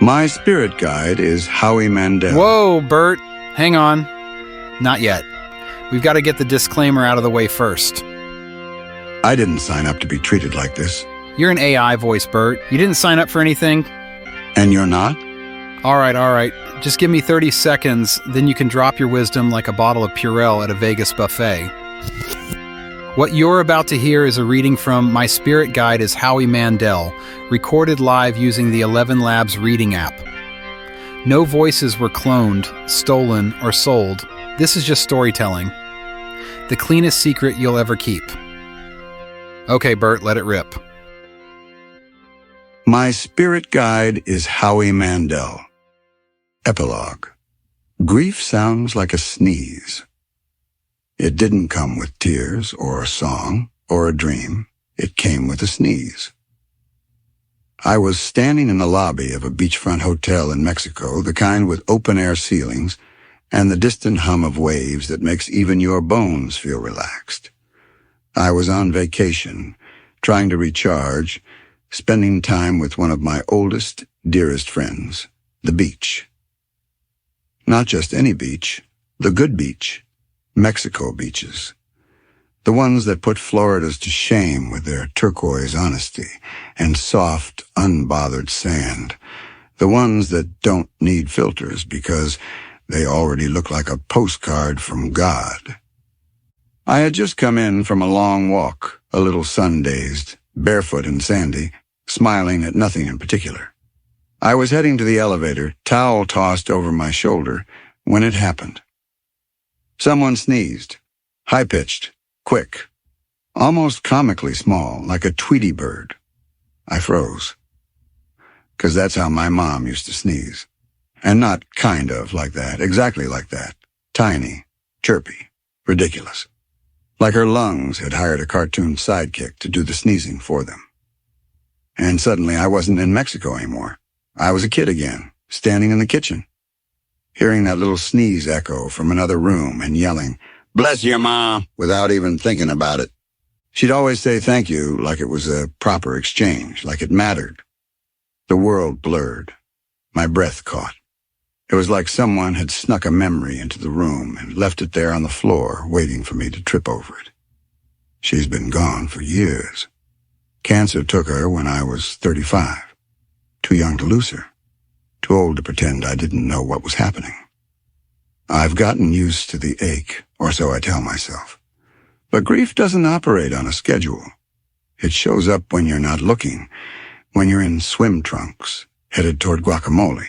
My spirit guide is Howie Mandel. Whoa, Burt. Hang on. Not yet. We've got to get the disclaimer out of the way first. I didn't sign up to be treated like this. You're an AI voice, Burt. You didn't sign up for anything. And you're not? All right. Just give me 30 seconds, then you can drop your wisdom like a bottle of Purell at a Vegas buffet. What you're about to hear is a reading from My Spirit Guide is Howie Mandel, recorded live using the 11 Labs reading app. No voices were cloned, stolen, or sold. This is just storytelling. The cleanest secret you'll ever keep. Okay, Burt, let it rip. My spirit guide is Howie Mandel. Epilogue. Grief sounds like a sneeze. It didn't come with tears or a song or a dream. It came with a sneeze. I was standing in the lobby of a beachfront hotel in Mexico, the kind with open-air ceilings and the distant hum of waves that makes even your bones feel relaxed. I was on vacation, trying to recharge, spending time with one of my oldest, dearest friends, the beach. Not just any beach, the good beach, Mexico beaches. The ones that put Floridas to shame with their turquoise honesty and soft, unbothered sand. The ones that don't need filters because they already look like a postcard from God. I had just come in from a long walk, a little sun-dazed, barefoot and sandy, smiling at nothing in particular. I was heading to the elevator, towel tossed over my shoulder, when it happened. Someone sneezed, high-pitched, quick, almost comically small, like a Tweety bird. I froze. 'Cause that's how my mom used to sneeze. And not kind of like that, exactly like that. Tiny, chirpy, ridiculous. Like her lungs had hired a cartoon sidekick to do the sneezing for them. And suddenly I wasn't in Mexico anymore. I was a kid again, standing in the kitchen, hearing that little sneeze echo from another room and yelling, "Bless your Mom," without even thinking about it. She'd always say thank you like it was a proper exchange, like it mattered. The world blurred. My breath caught. It was like someone had snuck a memory into the room and left it there on the floor, waiting for me to trip over it. She's been gone for years. Cancer took her when I was 35. Too young to lose her. Too old to pretend I didn't know what was happening. I've gotten used to the ache, or so I tell myself. But grief doesn't operate on a schedule. It shows up when you're not looking, when you're in swim trunks, headed toward guacamole.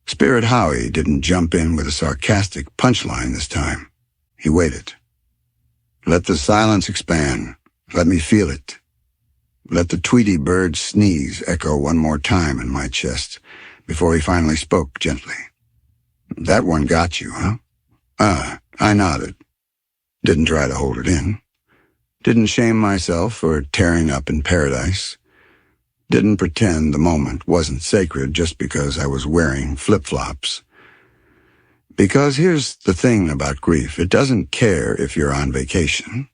Spirit Howie didn't jump in with a sarcastic punchline this time. He waited. Let the silence expand. Let me feel it. Let the Tweety bird sneeze echo one more time in my chest before he finally spoke gently. That one got you, huh? I nodded. Didn't try to hold it in. Didn't shame myself for tearing up in paradise. Didn't pretend the moment wasn't sacred just because I was wearing flip-flops. Because here's the thing about grief. It doesn't care if you're on vacation.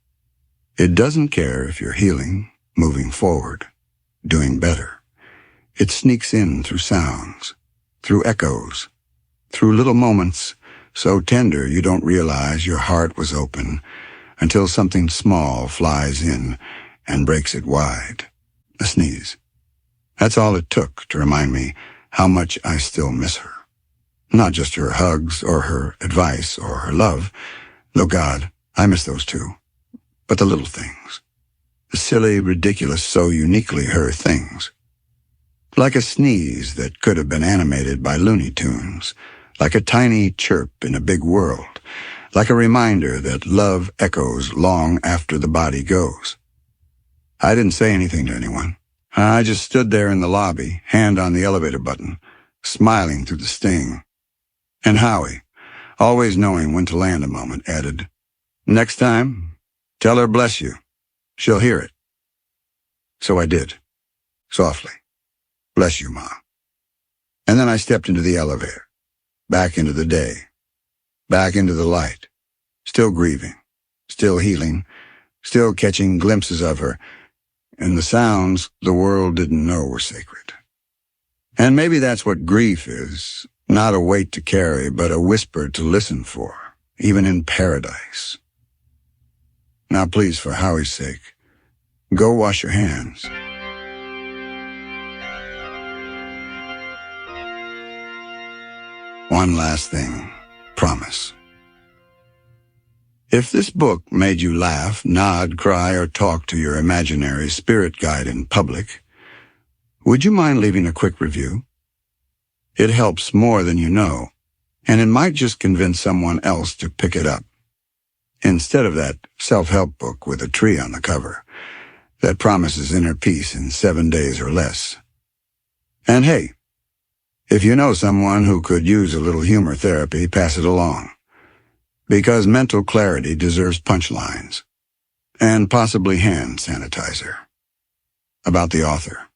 It doesn't care if you're healing, moving forward, doing better. It sneaks in through sounds, through echoes, through little moments so tender you don't realize your heart was open until something small flies in and breaks it wide. A sneeze. That's all it took to remind me how much I still miss her. Not just her hugs or her advice or her love, though God, I miss those too. But the little things. The silly, ridiculous, so uniquely her things. Like a sneeze that could have been animated by Looney Tunes. Like a tiny chirp in a big world. Like a reminder that love echoes long after the body goes. I didn't say anything to anyone. I just stood there in the lobby, hand on the elevator button, smiling through the sting. And Howie, always knowing when to land a moment, added, "Next time, tell her bless you. She'll hear it." So I did, softly. "Bless you, Ma." And then I stepped into the elevator, back into the day, back into the light, still grieving, still healing, still catching glimpses of her, and the sounds the world didn't know were sacred. And maybe that's what grief is, not a weight to carry, but a whisper to listen for, even in paradise. Now please, for Howie's sake, go wash your hands. One last thing, promise. If this book made you laugh, nod, cry, or talk to your imaginary spirit guide in public, would you mind leaving a quick review? It helps more than you know, and it might just convince someone else to pick it up, instead of that self-help book with a tree on the cover that promises inner peace in 7 days or less. And hey, if you know someone who could use a little humor therapy, pass it along. Because mental clarity deserves punchlines. And possibly hand sanitizer. About the author.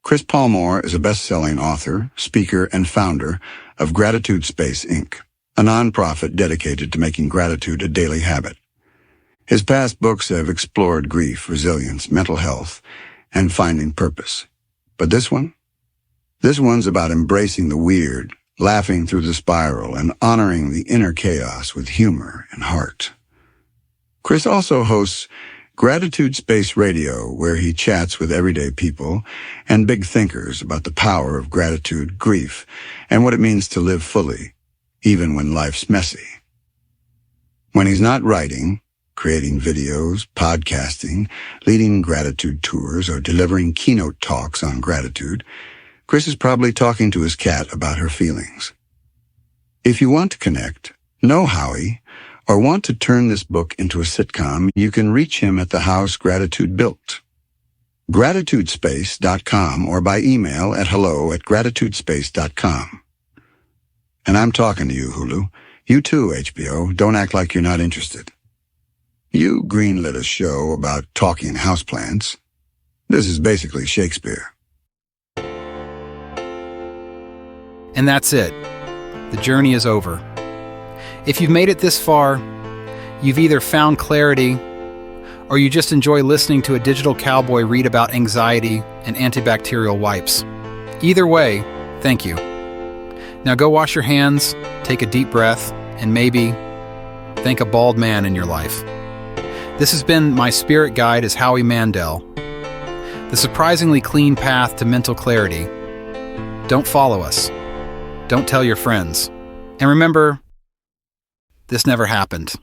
Chris Palmore is a best-selling author, speaker, and founder of GratitudeSpace, Inc., a nonprofit dedicated to making gratitude a daily habit. His past books have explored grief, resilience, mental health, and finding purpose. But this one's about embracing the weird, laughing through the spiral, and honoring the inner chaos with humor and heart. Chris also hosts GratitudeSpace Radio, where he chats with everyday people and big thinkers about the power of gratitude, grief, and what it means to live fully, even when life's messy. When he's not writing, creating videos, podcasting, leading gratitude tours, or delivering keynote talks on gratitude, Chris is probably talking to his cat about her feelings. If you want to connect, know Howie, or want to turn this book into a sitcom, you can reach him at the house Gratitude built. GratitudeSpace.com or by email at hello@GratitudeSpace.com. And I'm talking to you, Hulu. You too, HBO. Don't act like you're not interested. You greenlit a show about talking houseplants. This is basically Shakespeare. And that's it. The journey is over. If you've made it this far, you've either found clarity or you just enjoy listening to a digital cowboy read about anxiety and antibacterial wipes. Either way, thank you. Now go wash your hands, take a deep breath, and maybe thank a bald man in your life. This has been My Spirit Guide as Howie Mandel. The surprisingly clean path to mental clarity. Don't follow us. Don't tell your friends. And remember, this never happened.